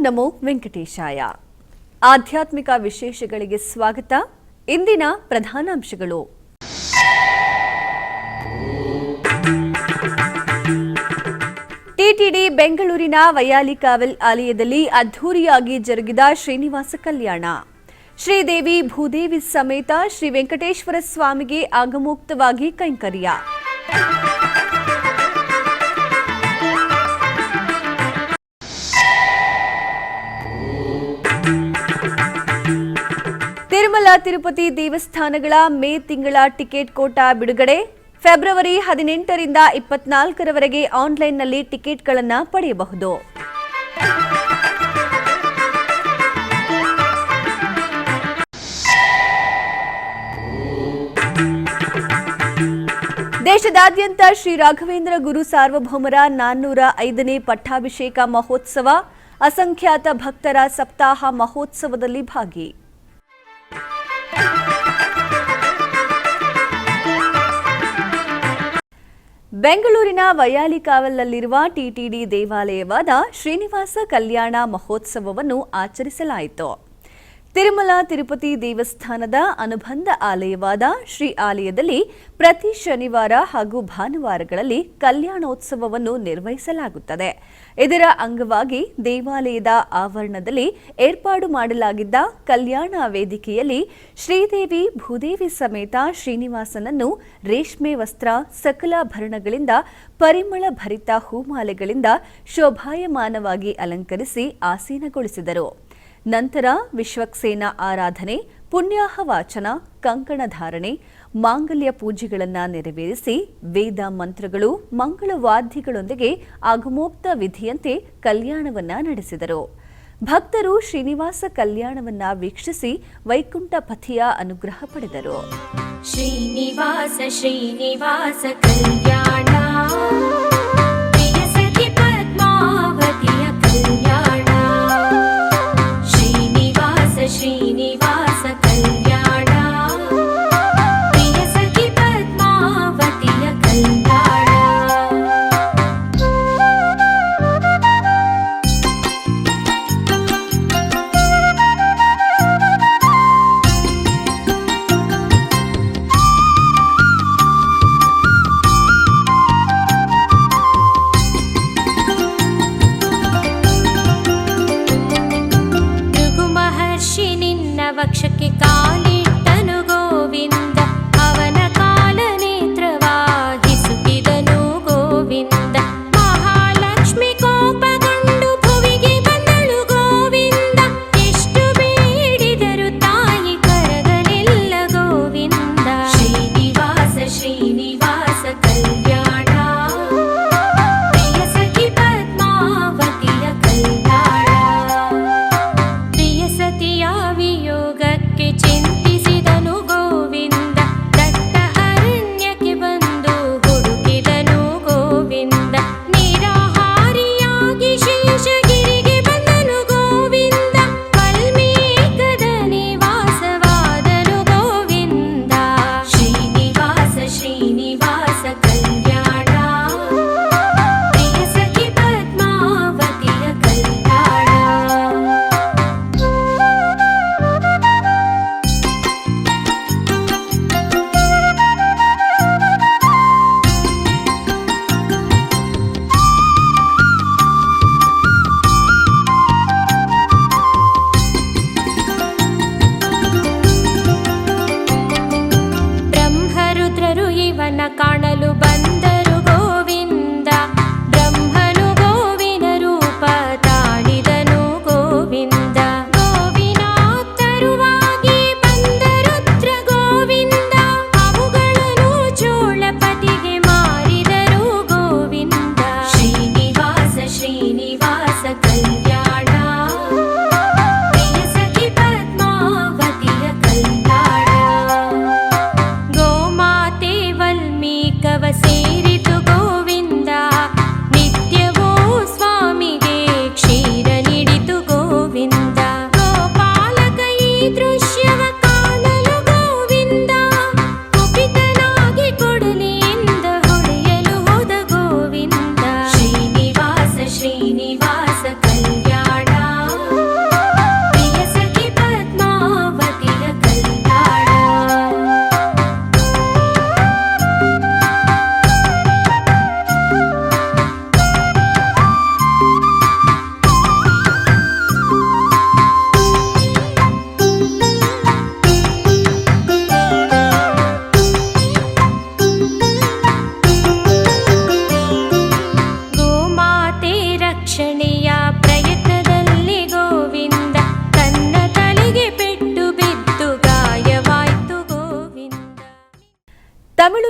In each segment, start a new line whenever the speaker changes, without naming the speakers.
ನಮೋ ವೆಂಕಟೇಶಾಯ. ಆಧ್ಯಾತ್ಮಿಕ ವಿಶೇಷಗಳಿಗೆ ಸ್ವಾಗತ. ಇಂದಿನ ಪ್ರಧಾನಾಂಶಗಳು. ಟಿಟಿಡಿ ಬೆಂಗಳೂರಿನ ವೈಯಾಲಿಕಾವಲ್ ಆಲಯದಲ್ಲಿ ಅದ್ಧೂರಿಯಾಗಿ ಜರುಗಿದ ಶ್ರೀನಿವಾಸ ಕಲ್ಯಾಣ. ಶ್ರೀದೇವಿ ಭೂದೇವಿ ಸಮೇತ ಶ್ರೀ ವೆಂಕಟೇಶ್ವರ ಸ್ವಾಮಿಗೆ ಆಗಮೋಕ್ತವಾಗಿ ಕೈಂಕರ್ಯ. ತಿರುಮಲ ತಿರುಪತಿ ದೇವಸ್ಥಾನಗಳ ಮೇ ತಿಂಗಳ ಟಿಕೆಟ್ ಕೋಟಾ ಬಿಡುಗಡೆ. ಫೆಬ್ರವರಿ 18ರಿಂದ 24ರವರೆಗೆ ಆನ್ಲೈನ್ನಲ್ಲಿ ಟಿಕೆಟ್ಗಳನ್ನು ಪಡೆಯಬಹುದು. ದೇಶದಾದ್ಯಂತ ಶ್ರೀ ರಾಘವೇಂದ್ರ ಗುರು ಸಾರ್ವಭೌಮರ 405ನೇ ಪಟ್ಟಾಭಿಷೇಕ ಮಹೋತ್ಸವ. ಅಸಂಖ್ಯಾತ ಭಕ್ತರ ಸಪ್ತಾಹ ಮಹೋತ್ಸವದಲ್ಲಿ ಭಾಗಿ. ಬೆಂಗಳೂರಿನ ವೈಯಾಲಿಕಾವಲ್ನಲ್ಲಿರುವ ಟಿಟಿಡಿ ದೇವಾಲಯವಾದ ಶ್ರೀನಿವಾಸ ಕಲ್ಯಾಣ ಮಹೋತ್ಸವವನ್ನು ಆಚರಿಸಲಾಯಿತು. ತಿರುಮಲ ತಿರುಪತಿ ದೇವಸ್ಥಾನದ ಅನುಬಂಧ ಆಲಯವಾದ ಶ್ರೀ ಆಲಯದಲ್ಲಿ ಪ್ರತಿ ಶನಿವಾರ ಹಾಗೂ ಭಾನುವಾರಗಳಲ್ಲಿ ಕಲ್ಯಾಣೋತ್ಸವವನ್ನು ನಿರ್ವಹಿಸಲಾಗುತ್ತದೆ. ಇದರ ಅಂಗವಾಗಿ ದೇವಾಲಯದ ಆವರಣದಲ್ಲಿ ಏರ್ಪಾಡು ಮಾಡಲಾಗಿದ್ದ ಕಲ್ಯಾಣ ವೇದಿಕೆಯಲ್ಲಿ ಶ್ರೀದೇವಿ ಭೂದೇವಿ ಸಮೇತ ಶ್ರೀನಿವಾಸನನ್ನು ರೇಷ್ಮೆ ವಸ್ತ್ರ, ಸಕಲಾಭರಣಗಳಿಂದ, ಪರಿಮಳ ಭರಿತ ಹೂಮಾಲೆಗಳಿಂದ ಶೋಭಾಯಮಾನವಾಗಿ ಅಲಂಕರಿಸಿ ಆಸೀನಗೊಳಿಸಿದರು. ನಂತರ ವಿಶ್ವಕ್ಸೇನ ಆರಾಧನೆ, ಪುಣ್ಯಾಹ ವಾಚನ, ಕಂಕಣ ಧಾರಣೆ, ಮಾಂಗಲ್ಯ ಪೂಜೆಗಳನ್ನು ನೆರವೇರಿಸಿ ವೇದ ಮಂತ್ರಗಳು, ಮಂಗಳವಾದ್ಯಗಳೊಂದಿಗೆ ಆಗಮೋಕ್ತ ವಿಧಿಯಂತೆ ಕಲ್ಯಾಣವನ್ನ ನಡೆಸಿದರು. ಭಕ್ತರು ಶ್ರೀನಿವಾಸ ಕಲ್ಯಾಣವನ್ನ ವೀಕ್ಷಿಸಿ ವೈಕುಂಠ ಪತಿಯ ಅನುಗ್ರಹ ಪಡೆದರು.
ಶ್ರೀನಿವಾಸ ಶ್ರೀನಿವಾಸ ಕಲ್ಯಾಣ ಶ್ರೀನಿವಾಸ ಕಲ್ಯಾಣ ಪ್ರಿಯ ಸಖಿ ಪದ್ಮಾವತಿಯ ಕಲ್ಯಾಣ. ವಕ್ಷಕ್ಕೆ ಕಾಲಿಟ್ಟನು ಗೋವಿಂದ, ಅವನ ಕಾಲ ನೇತ್ರವಾಗಿಸುತ್ತಿದನು ಗೋವಿಂದ. ಮಹಾಲಕ್ಷ್ಮಿ ಕೋಪಗೊಂಡು ಭುವಿಗೆ ಬಂದಳು ಗೋವಿಂದ, ಎಷ್ಟು ಬೇಡಿದರು ತಾಯಿ ಕರಗಲಿಲ್ಲ ಗೋವಿಂದ. ಶ್ರೀನಿವಾಸ ಶ್ರೀನಿವಾಸ ಕಲ್ಯಾಣ ಪ್ರಿಯ ಸಖಿ ಪದ್ಮಾವತಿಯ ಕಲ್ಯಾಣ. ಪ್ರಿಯ ಸತಿಯ ವಿಯೋಗಕ್ಕೆ ಚಿಂತಿಸಿ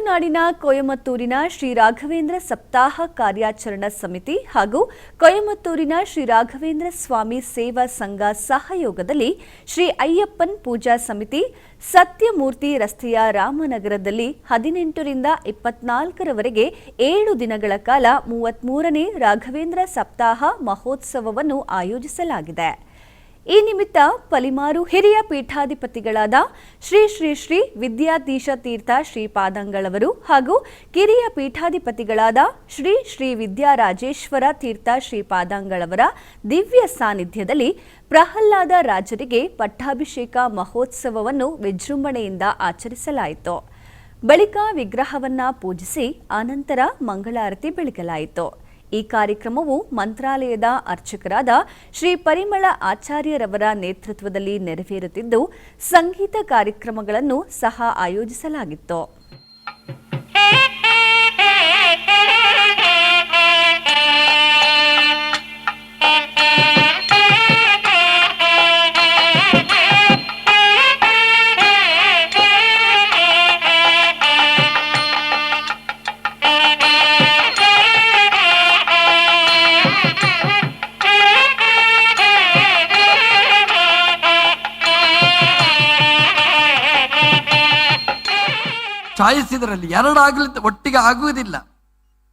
ತುಳುನಾಡಿನ ಕೊಯಮತ್ತೂರಿನ ಶ್ರೀ ರಾಘವೇಂದ್ರ ಸಪ್ತಾಹ ಕಾರ್ಯಾಚರಣಾ ಸಮಿತಿ ಹಾಗೂ ಕೊಯಮತ್ತೂರಿನ ಶ್ರೀ ರಾಘವೇಂದ್ರ ಸ್ವಾಮಿ ಸೇವಾ ಸಂಘ ಸಹಯೋಗದಲ್ಲಿ ಶ್ರೀ ಅಯ್ಯಪ್ಪನ್ ಪೂಜಾ ಸಮಿತಿ ಸತ್ಯಮೂರ್ತಿ ರಸ್ತೆಯ ರಾಮನಗರದಲ್ಲಿ 18ರಿಂದ 24ರವರೆಗೆ 7 ದಿನಗಳ ಕಾಲ 33ನೇ ರಾಘವೇಂದ್ರ ಸಪ್ತಾಹ ಮಹೋತ್ಸವವನ್ನು ಆಯೋಜಿಸಲಾಗಿದೆ. ಈ ನಿಮಿತ್ತ ಪಲಿಮಾರು ಹಿರಿಯ ಪೀಠಾಧಿಪತಿಗಳಾದ ಶ್ರೀ ಶ್ರೀ ಶ್ರೀ ವಿದ್ಯಾಧೀಶ ತೀರ್ಥ ಶ್ರೀಪಾದಂಗಳವರು ಹಾಗೂ ಕಿರಿಯ ಪೀಠಾಧಿಪತಿಗಳಾದ ಶ್ರೀ ಶ್ರೀ ವಿದ್ಯಾರಾಜೇಶ್ವರ ತೀರ್ಥ ಶ್ರೀಪಾದಂಗಳವರ ದಿವ್ಯ ಸಾನ್ನಿಧ್ಯದಲ್ಲಿ ಪ್ರಹ್ಲಾದ ರಾಜರಿಗೆ ಪಟ್ಟಾಭಿಷೇಕ ಮಹೋತ್ಸವವನ್ನು ವಿಜೃಂಭಣೆಯಿಂದ ಆಚರಿಸಲಾಯಿತು. ಬಳಿಕ ವಿಗ್ರಹವನ್ನ ಪೂಜಿಸಿ ಆನಂತರ ಮಂಗಳಾರತಿ ಬೆಳಗಲಾಯಿತು. ಈ ಕಾರ್ಯಕ್ರಮವು ಮಂತ್ರಾಲಯದ ಅರ್ಚಕರಾದ ಶ್ರೀ ಪರಿಮಳ ಆಚಾರ್ಯರವರ ನೇತೃತ್ವದಲ್ಲಿ ನೆರವೇರುತ್ತಿದ್ದು, ಸಂಗೀತ ಕಾರ್ಯಕ್ರಮಗಳನ್ನು ಸಹ ಆಯೋಜಿಸಲಾಗಿತ್ತು.
ಚಾಯ್ಸ್ ಇದರಲ್ಲಿ ಎರಡಾಗಲಿ ಒಟ್ಟಿಗೆ ಆಗುವುದಿಲ್ಲ.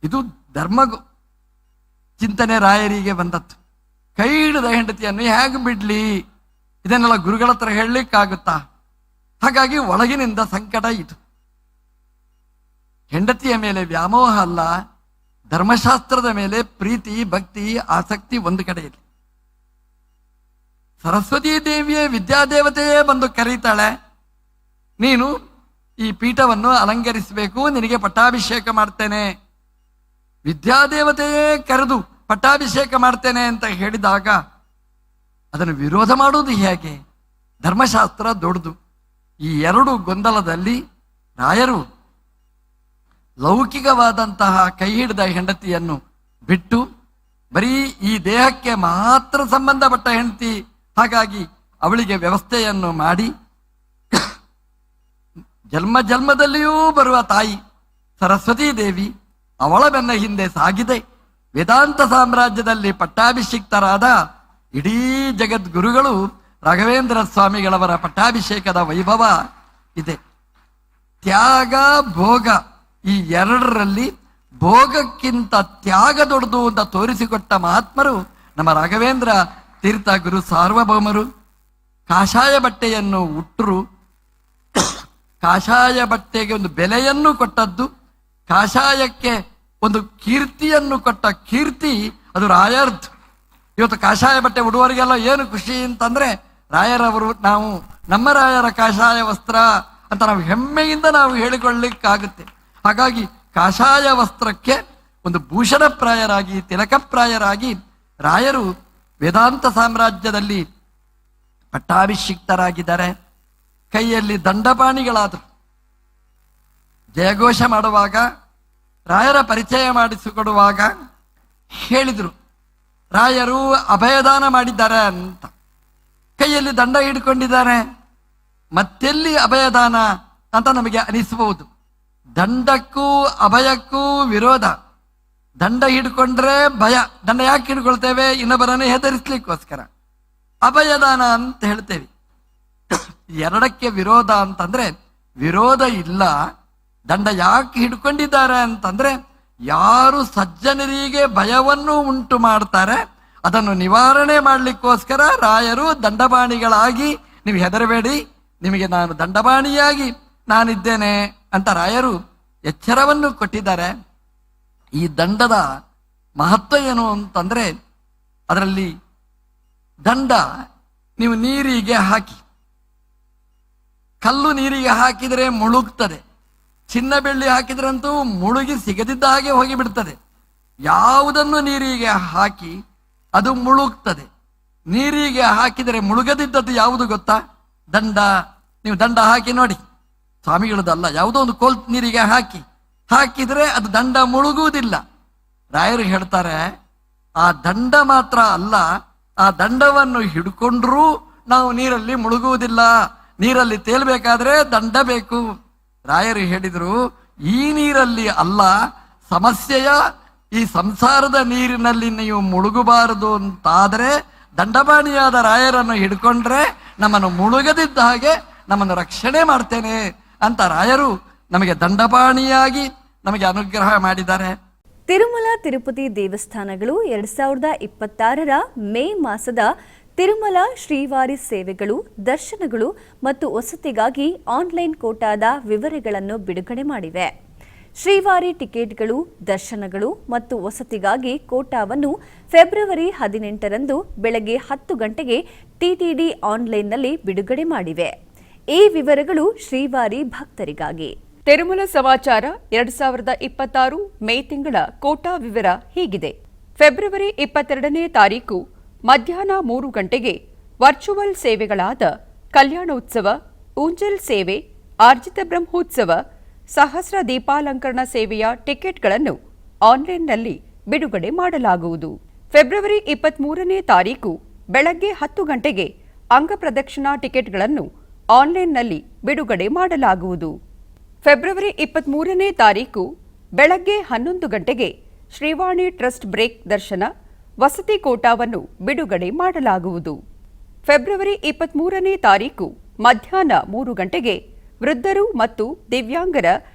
ಇದು ಧರ್ಮ ಚಿಂತನೆ ರಾಯರಿಗೆ ಬಂದದ್ದು. ಕೈ ಹಿಡಿದ ಹೆಂಡತಿಯನ್ನು ಹೇಗೆ ಬಿಡ್ಲಿ, ಇದನ್ನೆಲ್ಲ ಗುರುಗಳ ಹತ್ರ ಹೇಳಲಿಕ್ಕಾಗುತ್ತಾ? ಹಾಗಾಗಿ ಒಳಗಿನಿಂದ ಸಂಕಟ ಇದು. ಹೆಂಡತಿಯ ಮೇಲೆ ವ್ಯಾಮೋಹ ಅಲ್ಲ, ಧರ್ಮಶಾಸ್ತ್ರದ ಮೇಲೆ ಪ್ರೀತಿ ಭಕ್ತಿ ಆಸಕ್ತಿ ಒಂದು ಕಡೆಯಲ್ಲಿ. ಸರಸ್ವತೀ ದೇವಿಯೇ ವಿದ್ಯಾದೇವತೆಯೇ ಬಂದು ಕರೀತಾಳೆ, ನೀನು ಈ ಪೀಠವನ್ನು ಅಲಂಕರಿಸಬೇಕು, ನಿನಗೆ ಪಟ್ಟಾಭಿಷೇಕ ಮಾಡ್ತೇನೆ. ವಿದ್ಯಾದೇವತೆಯೇ ಕರೆದು ಪಟ್ಟಾಭಿಷೇಕ ಮಾಡ್ತೇನೆ ಅಂತ ಹೇಳಿದಾಗ ಅದನ್ನು ವಿರೋಧ ಮಾಡುವುದು ಹೇಗೆ? ಧರ್ಮಶಾಸ್ತ್ರ ದೊಡ್ಡದು. ಈ ಎರಡು ಗೊಂದಲದಲ್ಲಿ ರಾಯರು ಲೌಕಿಕವಾದಂತಹ ಕೈ ಹಿಡಿದ ಹೆಂಡತಿಯನ್ನು ಬಿಟ್ಟು ಬರೀ ಈ ದೇಹಕ್ಕೆ ಮಾತ್ರ ಸಂಬಂಧಪಟ್ಟ ಹೆಂಡತಿ, ಹಾಗಾಗಿ ಅವಳಿಗೆ ವ್ಯವಸ್ಥೆಯನ್ನು ಮಾಡಿ ಜನ್ಮ ಜನ್ಮದಲ್ಲಿಯೂ ಬರುವ ತಾಯಿ ಸರಸ್ವತೀ ದೇವಿ ಅವಳ ಬೆನ್ನ ಹಿಂದೆ ಸಾಗಿದೆ. ವೇದಾಂತ ಸಾಮ್ರಾಜ್ಯದಲ್ಲಿ ಪಟ್ಟಾಭಿಷಿಕ್ತರಾದ ಇಡೀ ಜಗದ್ಗುರುಗಳು ರಾಘವೇಂದ್ರ ಸ್ವಾಮಿಗಳವರ ಪಟ್ಟಾಭಿಷೇಕದ ವೈಭವ ಇದೆ. ತ್ಯಾಗ ಭೋಗ ಈ ಎರಡರಲ್ಲಿ ಭೋಗಕ್ಕಿಂತ ತ್ಯಾಗ ದೊಡ್ಡದು ಅಂತ ತೋರಿಸಿಕೊಟ್ಟ ಮಹಾತ್ಮರು ನಮ್ಮ ರಾಘವೇಂದ್ರ ತೀರ್ಥ ಗುರು ಸಾರ್ವಭೌಮರು. ಕಾಷಾಯ ಬಟ್ಟೆಯನ್ನು ಉಟ್ಟರು, ಕಾಷಾಯ ಬಟ್ಟೆಗೆ ಒಂದು ಬೆಲೆಯನ್ನು ಕೊಟ್ಟದ್ದು, ಕಾಷಾಯಕ್ಕೆ ಒಂದು ಕೀರ್ತಿಯನ್ನು ಕೊಟ್ಟ ಕೀರ್ತಿ ಅದು ರಾಯರ್ದು. ಇವತ್ತು ಕಾಷಾಯ ಬಟ್ಟೆ ಉಡುವವರಿಗೆಲ್ಲ ಏನು ಖುಷಿ ಅಂತಂದ್ರೆ, ರಾಯರವರು ನಾವು ನಮ್ಮ ರಾಯರ ಕಾಷಾಯ ವಸ್ತ್ರ ಅಂತ ನಾವು ಹೆಮ್ಮೆಯಿಂದ ನಾವು ಹೇಳಿಕೊಳ್ಳಲಿಕ್ಕಾಗುತ್ತೆ. ಹಾಗಾಗಿ ಕಾಷಾಯ ವಸ್ತ್ರಕ್ಕೆ ಒಂದು ಭೂಷಣಪ್ರಾಯರಾಗಿ ತಿಲಕಪ್ರಾಯರಾಗಿ ರಾಯರು ವೇದಾಂತ ಸಾಮ್ರಾಜ್ಯದಲ್ಲಿ ಪಟ್ಟಾಭಿಷಿಕ್ತರಾಗಿದ್ದಾರೆ. ಕೈಯಲ್ಲಿ ದಂಡಪಾಣಿಗಳಾದರು. ಜಯಘೋಷ ಮಾಡುವಾಗ, ರಾಯರ ಪರಿಚಯ ಮಾಡಿಸಿಕೊಡುವಾಗ ಹೇಳಿದರು, ರಾಯರು ಅಭಯದಾನ ಮಾಡಿದ್ದಾರೆ ಅಂತ. ಕೈಯಲ್ಲಿ ದಂಡ ಹಿಡ್ಕೊಂಡಿದ್ದಾರೆ, ಮತ್ತೆಲ್ಲಿ ಅಭಯದಾನ ಅಂತ ನಮಗೆ ಅನಿಸಬಹುದು. ದಂಡಕ್ಕೂ ಅಭಯಕ್ಕೂ ವಿರೋಧ. ದಂಡ ಹಿಡ್ಕೊಂಡ್ರೆ ಭಯ. ದಂಡ ಯಾಕೆ ಹಿಡ್ಕೊಳ್ತೇವೆ? ಇನ್ನೊಬ್ಬರನ್ನು ಹೆದರಿಸ್ಲಿಕ್ಕೋಸ್ಕರ. ಅಭಯದಾನ ಅಂತ ಹೇಳ್ತೇವೆ. ಎರಡಕ್ಕೆ ವಿರೋಧ ಅಂತಂದ್ರೆ ವಿರೋಧ ಇಲ್ಲ. ದಂಡ ಯಾಕೆ ಹಿಡ್ಕೊಂಡಿದ್ದಾರೆ ಅಂತಂದ್ರೆ, ಯಾರು ಸಜ್ಜನರಿಗೆ ಭಯವನ್ನು ಉಂಟು ಮಾಡ್ತಾರೆ ಅದನ್ನು ನಿವಾರಣೆ ಮಾಡಲಿಕ್ಕೋಸ್ಕರ ರಾಯರು ದಂಡಪಾಣಿಗಳಾಗಿ, ನೀವು ಹೆದರಬೇಡಿ, ನಿಮಗೆ ನಾನು ದಂಡಪಾಣಿಯಾಗಿ ನಾನಿದ್ದೇನೆ ಅಂತ ರಾಯರು ಎಚ್ಚರವನ್ನು ಕೊಟ್ಟಿದ್ದಾರೆ. ಈ ದಂಡದ ಮಹತ್ವ ಏನು ಅಂತಂದ್ರೆ, ಅದರಲ್ಲಿ ದಂಡ ನೀವು ನೀರಿಗೆ ಹಾಕಿ, ಕಲ್ಲು ನೀರಿಗೆ ಹಾಕಿದರೆ ಮುಳುಗ್ತದೆ, ಚಿನ್ನ ಬೆಳ್ಳಿ ಹಾಕಿದ್ರಂತೂ ಮುಳುಗಿ ಸಿಗದಿದ್ದ ಹಾಗೆ ಹೋಗಿಬಿಡ್ತದೆ. ಯಾವುದನ್ನು ನೀರಿಗೆ ಹಾಕಿ ಅದು ಮುಳುಗ್ತದೆ. ನೀರಿಗೆ ಹಾಕಿದರೆ ಮುಳುಗದಿದ್ದದ್ದು ಯಾವುದು ಗೊತ್ತಾ? ದಂಡ. ನೀವು ದಂಡ ಹಾಕಿ ನೋಡಿ, ಸ್ವಾಮಿಗಳದಲ್ಲ, ಯಾವುದೋ ಒಂದು ಕೋಲ್ ನೀರಿಗೆ ಹಾಕಿದ್ರೆ ಅದು ದಂಡ ಮುಳುಗುವುದಿಲ್ಲ. ರಾಯರು ಹೇಳ್ತಾರೆ, ಆ ದಂಡ ಮಾತ್ರ ಅಲ್ಲ, ಆ ದಂಡವನ್ನು ಹಿಡ್ಕೊಂಡ್ರೂ ನಾವು ನೀರಲ್ಲಿ ಮುಳುಗುವುದಿಲ್ಲ. ನೀರಲ್ಲಿ ತೇಲ್ಬೇಕಾದ್ರೆ ದಂಡ ಬೇಕು. ರಾಯರು ಹೇಳಿದ್ರು, ಈ ನೀರಲ್ಲಿ ಅಲ್ಲ, ಸಮಸ್ಯೆಯ ಈ ಸಂಸಾರದ ನೀರಿನಲ್ಲಿ ನೀವು ಮುಳುಗಬಾರದು ಅಂತಾದರೆ ದಂಡಪಾಣಿಯಾದ ರಾಯರನ್ನು ಹಿಡ್ಕೊಂಡ್ರೆ ನಮ್ಮನ್ನು ಮುಳುಗದಿದ್ದ ಹಾಗೆ ನಮ್ಮನ್ನು ರಕ್ಷಣೆ ಮಾಡ್ತೇನೆ ಅಂತ ರಾಯರು ನಮಗೆ ದಂಡಪಾಣಿಯಾಗಿ ನಮಗೆ ಅನುಗ್ರಹ ಮಾಡಿದ್ದಾರೆ.
ತಿರುಮಲ ತಿರುಪತಿ ದೇವಸ್ಥಾನಗಳು 2026ರ ಮೇ ಮಾಸದ ತಿರುಮಲ ಶ್ರೀವಾರಿ ಸೇವೆಗಳು, ದರ್ಶನಗಳು ಮತ್ತು ವಸತಿಗಾಗಿ ಆನ್ಲೈನ್ ಕೋಟಾದ ವಿವರಗಳನ್ನು ಬಿಡುಗಡೆ ಮಾಡಿವೆ. ಶ್ರೀವಾರಿ ಟಿಕೆಟ್ಗಳು, ದರ್ಶನಗಳು ಮತ್ತು ವಸತಿಗಾಗಿ ಕೋಟಾವನ್ನು ಫೆಬ್ರವರಿ 18ರಂದು ಬೆಳಗ್ಗೆ 10 ಗಂಟೆಗೆ ಟಿಟಿಡಿ ಆನ್ಲೈನ್ನಲ್ಲಿ ಬಿಡುಗಡೆ ಮಾಡಿವೆ. ಈ ವಿವರಗಳು ಶ್ರೀವಾರಿ ಭಕ್ತರಿಗಾಗಿ.
ತಿರುಮಲ ಸಮಾಚಾರ 2026 ಮೇ ತಿಂಗಳ ಕೋಟಾ ವಿವರ ಹೀಗಿದೆ. ಫೆಬ್ರವರಿ 22ನೇ ತಾರೀಕು ಮಧ್ಯಾಹ್ನ 3 ಗಂಟೆಗೆ ವರ್ಚುವಲ್ ಸೇವೆಗಳಾದ ಕಲ್ಯಾಣೋತ್ಸವ, ಊಂಜಲ್ ಸೇವೆ, ಆರ್ಜಿತ ಬ್ರಹ್ಮೋತ್ಸವ, ಸಹಸ್ರ ದೀಪಾಲಂಕರಣ ಸೇವೆಯ ಟಿಕೆಟ್ಗಳನ್ನು ಆನ್ಲೈನ್ನಲ್ಲಿ ಬಿಡುಗಡೆ ಮಾಡಲಾಗುವುದು. ಫೆಬ್ರವರಿ 23ನೇ ತಾರೀಕು ಬೆಳಗ್ಗೆ 10 ಗಂಟೆಗೆ ಅಂಗಪ್ರದಕ್ಷಿಣಾ ಟಿಕೆಟ್ಗಳನ್ನು ಆನ್ಲೈನ್ನಲ್ಲಿ ಬಿಡುಗಡೆ ಮಾಡಲಾಗುವುದು. ಫೆಬ್ರವರಿ 23ನೇ ತಾರೀಕು ಬೆಳಗ್ಗೆ 11 ಗಂಟೆಗೆ ಶ್ರೀವಾಣಿ ಟ್ರಸ್ಟ್ ಬ್ರೇಕ್ ದರ್ಶನ, ವಸತಿ ಕೋಟಾವನ್ನು ಬಿಡುಗಡೆ ಮಾಡಲಾಗುವುದು. ಫೆಬ್ರವರಿ 23ನೇ ತಾರೀಕು ಮಧ್ಯಾಹ್ನ 3 ಗಂಟೆಗೆ ವೃದ್ಧರು ಮತ್ತು ದಿವ್ಯಾಂಗರ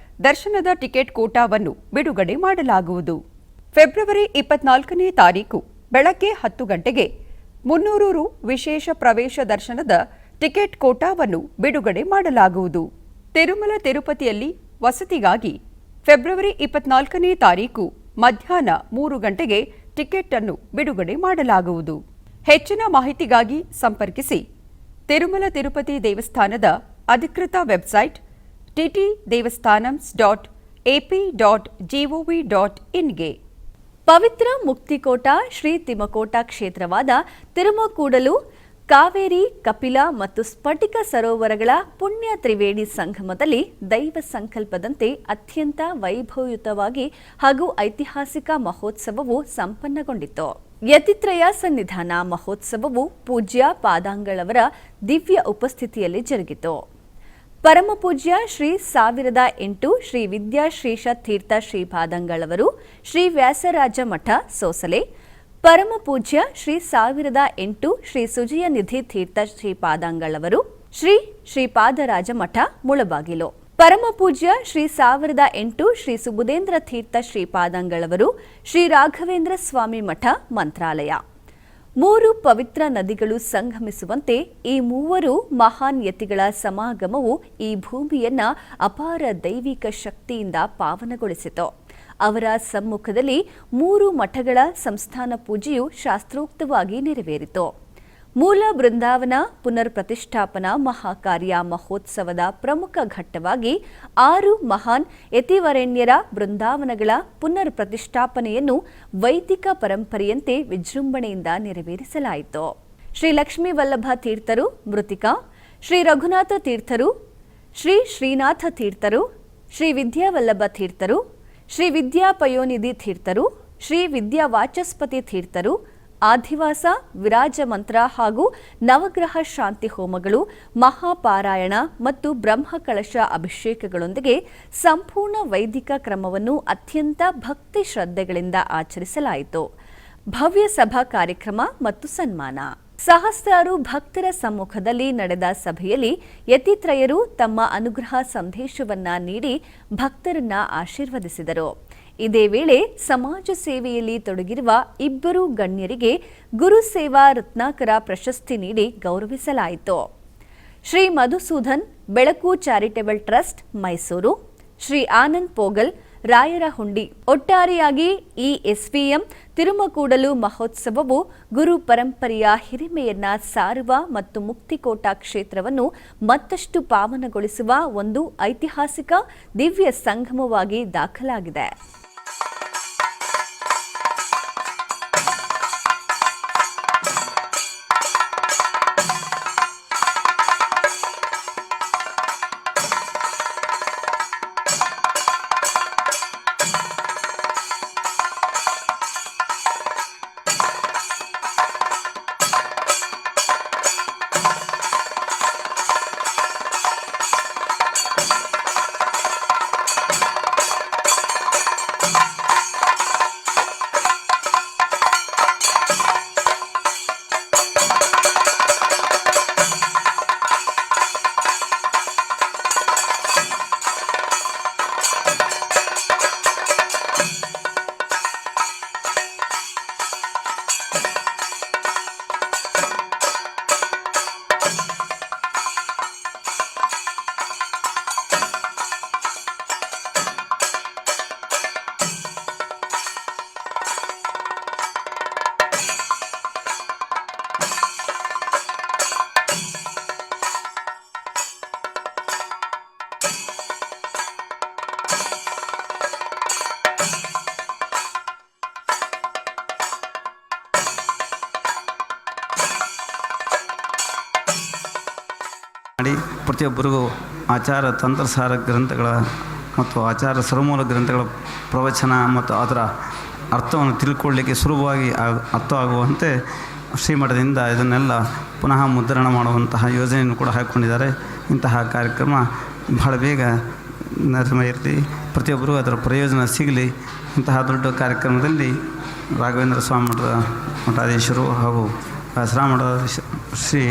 ದರ್ಶನದ ಟಿಕೆಟ್ ಕೋಟಾವನ್ನು ಬಿಡುಗಡೆ ಮಾಡಲಾಗುವುದು. ಫೆಬ್ರವರಿ 24ನೇ ತಾರೀಕು ಬೆಳಗ್ಗೆ 10 ಗಂಟೆಗೆ 300 ರು ವಿಶೇಷ ಪ್ರವೇಶ ದರ್ಶನದ ಟಿಕೆಟ್ ಕೋಟಾವನ್ನು ಬಿಡುಗಡೆ ಮಾಡಲಾಗುವುದು. ತಿರುಮಲ ತಿರುಪತಿಯಲ್ಲಿ ವಸತಿಗಾಗಿ ಫೆಬ್ರವರಿ 24ನೇ ತಾರೀಕು ಮಧ್ಯಾಹ್ನ 3 ಗಂಟೆಗೆ ಟಿಕೆಟ್ ಅನ್ನು ಬಿಡುಗಡೆ ಮಾಡಲಾಗುವುದು. ಹೆಚ್ಚಿನ ಮಾಹಿತಿಗಾಗಿ ಸಂಪರ್ಕಿಸಿ ತಿರುಮಲ ತಿರುಪತಿ ದೇವಸ್ಥಾನದ ಅಧಿಕೃತ ವೆಬ್ಸೈಟ್ ttdevastanams.ap.gov.in
ಪವಿತ್ರ ಮುಕ್ತಿಕೋಟ ಶ್ರೀ ತಿಮ್ಮಕೋಟ ಕ್ಷೇತ್ರವಾದ ತಿರುಮಕೂಡಲು ಕಾವೇರಿ, ಕಪಿಲ ಮತ್ತು ಸ್ಫಟಿಕ ಸರೋವರಗಳ ಪುಣ್ಯ ತ್ರಿವೇಣಿ ಸಂಗಮದಲ್ಲಿ ದೈವ ಸಂಕಲ್ಪದಂತೆ ಅತ್ಯಂತ ವೈಭವಯುತವಾಗಿ ಹಾಗೂ ಐತಿಹಾಸಿಕ ಮಹೋತ್ಸವವು ಸಂಪನ್ನಗೊಂಡಿತು. ಯತಿತ್ರಯ ಸನ್ನಿಧಾನ ಮಹೋತ್ಸವವು ಪೂಜ್ಯ ಪಾದಾಂಗಳವರ ದಿವ್ಯ ಉಪಸ್ಥಿತಿಯಲ್ಲಿ ಜರುಗಿತು. ಪರಮಪೂಜ್ಯ ಶ್ರೀ 1008 ಶ್ರೀ ವಿದ್ಯಾಶ್ರೀಷ ತೀರ್ಥ ಶ್ರೀಪಾದಂಗಳವರು, ಶ್ರೀ ವ್ಯಾಸರಾಜ ಮಠ ಸೋಸಲೆ, ಪರಮಪೂಜ್ಯ ಶ್ರೀ 1008 ಶ್ರೀ ಸುಜಯ ನಿಧಿ ತೀರ್ಥ ಶ್ರೀಪಾದಂಗಳವರು, ಶ್ರೀ ಶ್ರೀಪಾದರಾಜ ಮಠ ಮುಳಬಾಗಿಲು, ಪರಮಪೂಜ್ಯ ಶ್ರೀ 1008 ಶ್ರೀ ಸುಬುಧೇಂದ್ರ ತೀರ್ಥ ಶ್ರೀಪಾದಂಗಳವರು, ಶ್ರೀ ರಾಘವೇಂದ್ರ ಸ್ವಾಮಿ ಮಠ ಮಂತ್ರಾಲಯ. 3 ಪವಿತ್ರ ನದಿಗಳು ಸಂಗಮಿಸುವಂತೆ ಈ ಮೂವರು ಮಹಾನ್ ಯತಿಗಳ ಸಮಾಗಮವು ಈ ಭೂಮಿಯನ್ನ ಅಪಾರ ದೈವಿಕ ಶಕ್ತಿಯಿಂದ ಪಾವನಗೊಳಿಸಿತು. ಅವರ ಸಮ್ಮುಖದಲ್ಲಿ 3 ಮಠಗಳ ಸಂಸ್ಥಾನ ಪೂಜೆಯು ಶಾಸ್ತ್ರೋಕ್ತವಾಗಿ ನೆರವೇರಿತು. ಮೂಲ ಬೃಂದಾವನ ಪುನರ್ ಪ್ರತಿಷ್ಠಾಪನಾ ಮಹಾಕಾರ್ಯ ಮಹೋತ್ಸವದ ಪ್ರಮುಖ ಘಟ್ಟವಾಗಿ 6 ಮಹಾನ್ ಯತಿವರೆಣ್ಯರ ಬೃಂದಾವನಗಳ ಪುನರ್ ಪ್ರತಿಷ್ಠಾಪನೆಯನ್ನು ವೈದಿಕ ಪರಂಪರೆಯಂತೆ ವಿಜೃಂಭಣೆಯಿಂದ ನೆರವೇರಿಸಲಾಯಿತು. ಶ್ರೀ ಲಕ್ಷ್ಮೀ ವಲ್ಲಭ ತೀರ್ಥರು ಮೃತಿಕಾ, ಶ್ರೀ ರಘುನಾಥ ತೀರ್ಥರು, ಶ್ರೀ ಶ್ರೀನಾಥ ತೀರ್ಥರು, ಶ್ರೀ ವಿದ್ಯಾವಲ್ಲಭ ತೀರ್ಥರು, ಶ್ರೀ ವಿದ್ಯಾಪಯೋನಿಧಿ ತೀರ್ಥರು, ಶ್ರೀ ವಿದ್ಯಾವಾಚಸ್ಪತಿ ತೀರ್ಥರು, ಆದಿವಾಸ ವಿರಾಜ ಮಂತ್ರ ಹಾಗೂ ನವಗ್ರಹ ಶಾಂತಿ ಹೋಮಗಳು, ಮಹಾಪಾರಾಯಣ ಮತ್ತು ಬ್ರಹ್ಮಕಳಶ ಅಭಿಷೇಕಗಳೊಂದಿಗೆ ಸಂಪೂರ್ಣ ವೈದಿಕ ಕ್ರಮವನ್ನು ಅತ್ಯಂತ ಭಕ್ತಿ ಶ್ರದ್ಧೆಗಳಿಂದ ಆಚರಿಸಲಾಯಿತು. ಭವ್ಯ ಸಭಾ ಕಾರ್ಯಕ್ರಮ ಮತ್ತು ಸನ್ಮಾನ. ಸಹಸ್ರಾರು ಭಕ್ತರ ಸಮ್ಮುಖದಲ್ಲಿ ನಡೆದ ಸಭೆಯಲ್ಲಿ ಯತಿತ್ರಯರು ತಮ್ಮ ಅನುಗ್ರಹ ಸಂದೇಶವನ್ನ ನೀಡಿ ಭಕ್ತರನ್ನ ಆಶೀರ್ವದಿಸಿದರು. ಇದೇ ವೇಳೆ ಸಮಾಜ ಸೇವೆಯಲ್ಲಿ ತೊಡಗಿರುವ 2 ಗಣ್ಯರಿಗೆ ಗುರು ಸೇವಾ ರತ್ನಾಕರ ಪ್ರಶಸ್ತಿ ನೀಡಿ ಗೌರವಿಸಲಾಯಿತು. ಶ್ರೀ ಮಧುಸೂದನ್ ಬೆಳಕು ಚಾರಿಟೇಬಲ್ ಟ್ರಸ್ಟ್ ಮೈಸೂರು, ಶ್ರೀ ಆನಂದ್ ಪೋಗಲ್ ರಾಯರಹುಂಡಿ. ಒಟ್ಟಾರೆಯಾಗಿ ಈ ಎಸ್ವಿಎಂ ತಿರುಮಕೂಡಲು ಮಹೋತ್ಸವವು ಗುರು ಪರಂಪರೆಯ ಹಿರಿಮೆಯನ್ನ ಸಾರುವ ಮತ್ತು ಮುಕ್ತಿಕೋಟ ಕ್ಷೇತ್ರವನ್ನು ಮತ್ತಷ್ಟು ಪಾವನಗೊಳಿಸುವ ಒಂದು ಐತಿಹಾಸಿಕ ದಿವ್ಯ ಸಂಗಮವಾಗಿ ದಾಖಲಾಗಿದೆ.
ಮಾಡಿ ಪ್ರತಿಯೊಬ್ಬರಿಗೂ ಆಚಾರ ತಂತ್ರಸಾರ ಗ್ರಂಥಗಳ ಮತ್ತು ಆಚಾರ ಸರ್ವಮೂಲ ಗ್ರಂಥಗಳ ಪ್ರವಚನ ಮತ್ತು ಅದರ ಅರ್ಥವನ್ನು ತಿಳ್ಕೊಳ್ಳಿಕ್ಕೆ ಸುಲಭವಾಗಿ ಅರ್ಥವಾಗುವಂತೆ ಶ್ರೀಮಠದಿಂದ ಇದನ್ನೆಲ್ಲ ಪುನಃ ಮುದ್ರಣ ಮಾಡುವಂತಹ ಯೋಜನೆಯನ್ನು ಕೂಡ ಹಾಕಿಕೊಂಡಿದ್ದಾರೆ. ಇಂತಹ ಕಾರ್ಯಕ್ರಮ ಬಹಳ ಬೇಗ ಇರಲಿ, ಪ್ರತಿಯೊಬ್ಬರೂ ಅದರ ಪ್ರಯೋಜನ ಸಿಗಲಿ. ಇಂತಹ ದೊಡ್ಡ ಕಾರ್ಯಕ್ರಮದಲ್ಲಿ ರಾಘವೇಂದ್ರ ಸ್ವಾಮಿ ಮಠಾಧೀಶರು ಹಾಗೂ ಶ್ರಾಮಠದ ಶ್ರೀ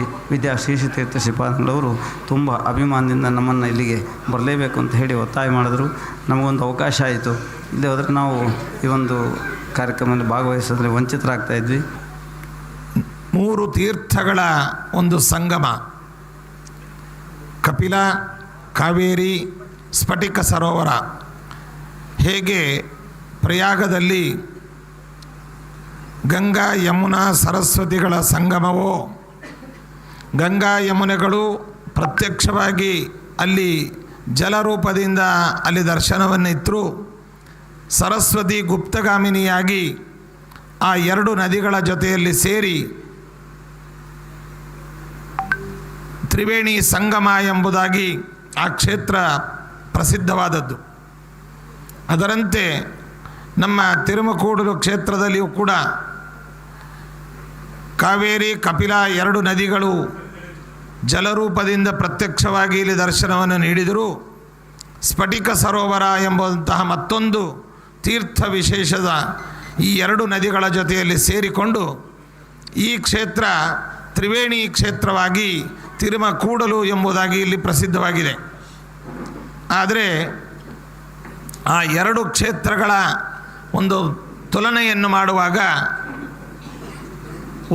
ಶ್ರೀತೀರ್ಥ ಶ್ರೀಪಾದಂಗಳವರು ತುಂಬ ಅಭಿಮಾನದಿಂದ ನಮ್ಮನ್ನು ಇಲ್ಲಿಗೆ ಬರಲೇಬೇಕು ಅಂತ ಹೇಳಿ ಒತ್ತಾಯ ಮಾಡಿದ್ರು. ನಮಗೊಂದು ಅವಕಾಶ ಆಯಿತು. ಇಲ್ಲೇ ಹೋದರೆ ನಾವು ಈ ಒಂದು ಕಾರ್ಯಕ್ರಮದಲ್ಲಿ ಭಾಗವಹಿಸೋದ್ರಲ್ಲಿ ವಂಚಿತರಾಗ್ತಾಯಿದ್ವಿ.
3 ತೀರ್ಥಗಳ ಒಂದು ಸಂಗಮ, ಕಪಿಲ, ಕಾವೇರಿ, ಸ್ಫಟಿಕ ಸರೋವರ. ಹೇಗೆ ಪ್ರಯಾಗದಲ್ಲಿ ಗಂಗಾ ಯಮುನಾ ಸರಸ್ವತಿಗಳ ಸಂಗಮವೋ, ಗಂಗಾ ಯಮುನೆಗಳು ಪ್ರತ್ಯಕ್ಷವಾಗಿ ಅಲ್ಲಿ ಜಲರೂಪದಿಂದ ಅಲ್ಲಿ ದರ್ಶನವನ್ನಿತ್ತರೂ, ಸರಸ್ವತಿ ಗುಪ್ತಗಾಮಿನಿಯಾಗಿ ಆ 2 ನದಿಗಳ ಜೊತೆಯಲ್ಲಿ ಸೇರಿ ತ್ರಿವೇಣಿ ಸಂಗಮ ಎಂಬುದಾಗಿ ಆ ಕ್ಷೇತ್ರ ಪ್ರಸಿದ್ಧವಾದದ್ದು. ಅದರಂತೆ ನಮ್ಮ ತಿರುಮಕೂಡಲು ಕ್ಷೇತ್ರದಲ್ಲಿಯೂ ಕೂಡ ಕಾವೇರಿ, ಕಪಿಲ 2 ನದಿಗಳು ಜಲರೂಪದಿಂದ ಪ್ರತ್ಯಕ್ಷವಾಗಿ ಇಲ್ಲಿ ದರ್ಶನವನ್ನು ನೀಡಿದರು. ಸ್ಫಟಿಕ ಸರೋವರ ಎಂಬಂತಹ ಮತ್ತೊಂದು ತೀರ್ಥ ವಿಶೇಷದ ಈ 2 ನದಿಗಳ ಜೊತೆಯಲ್ಲಿ ಸೇರಿಕೊಂಡು ಈ ಕ್ಷೇತ್ರ ತ್ರಿವೇಣಿ ಕ್ಷೇತ್ರವಾಗಿ ತಿರುಮಕೂಡಲು ಎಂಬುದಾಗಿ ಇಲ್ಲಿ ಪ್ರಸಿದ್ಧವಾಗಿದೆ. ಆದರೆ ಆ 2 ಕ್ಷೇತ್ರಗಳ ಒಂದು ತುಲನೆಯನ್ನು ಮಾಡುವಾಗ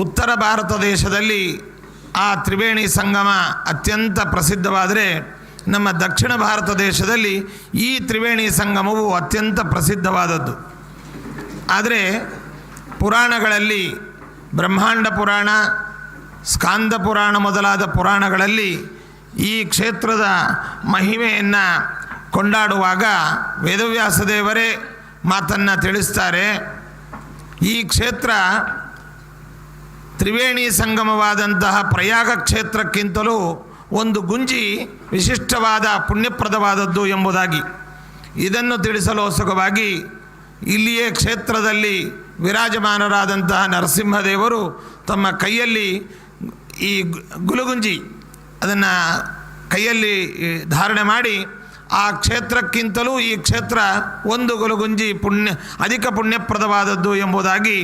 ಉತ್ತರ ಭಾರತ ದೇಶದಲ್ಲಿ ಆ ತ್ರಿವೇಣಿ ಸಂಗಮ ಅತ್ಯಂತ ಪ್ರಸಿದ್ಧವಾದರೆ, ನಮ್ಮ ದಕ್ಷಿಣ ಭಾರತ ದೇಶದಲ್ಲಿ ಈ ತ್ರಿವೇಣಿ ಸಂಗಮವು ಅತ್ಯಂತ ಪ್ರಸಿದ್ಧವಾದದ್ದು. ಆದರೆ ಪುರಾಣಗಳಲ್ಲಿ ಬ್ರಹ್ಮಾಂಡ ಪುರಾಣ, ಸ್ಕಾಂದ ಪುರಾಣ ಮೊದಲಾದ ಪುರಾಣಗಳಲ್ಲಿ ಈ ಕ್ಷೇತ್ರದ ಮಹಿಮೆಯನ್ನು ಕೊಂಡಾಡುವಾಗ ವೇದವ್ಯಾಸ ದೇವರೇ ಮಾತನ್ನು ತಿಳಿಸ್ತಾರೆ. ಈ ಕ್ಷೇತ್ರ ತ್ರಿವೇಣಿ ಸಂಗಮವಾದಂತಹ ಪ್ರಯಾಗ ಕ್ಷೇತ್ರಕ್ಕಿಂತಲೂ ಒಂದು ಗುಂಜಿ ವಿಶಿಷ್ಟವಾದ ಪುಣ್ಯಪ್ರದವಾದದ್ದು ಎಂಬುದಾಗಿ ಇದನ್ನು ತಿಳಿಸಲೋಸುಕವಾಗಿ ಇಲ್ಲಿಯೇ ಕ್ಷೇತ್ರದಲ್ಲಿ ವಿರಾಜಮಾನರಾದಂತಹ ನರಸಿಂಹದೇವರು ತಮ್ಮ ಕೈಯಲ್ಲಿ ಈ ಗುಲುಗುಂಜಿ ಅದನ್ನು ಕೈಯಲ್ಲಿ ಧಾರಣೆ ಮಾಡಿ ಆ ಕ್ಷೇತ್ರಕ್ಕಿಂತಲೂ ಈ ಕ್ಷೇತ್ರ ಒಂದು ಗುಲುಗುಂಜಿ ಅಧಿಕ ಪುಣ್ಯಪ್ರದವಾದದ್ದು ಎಂಬುದಾಗಿ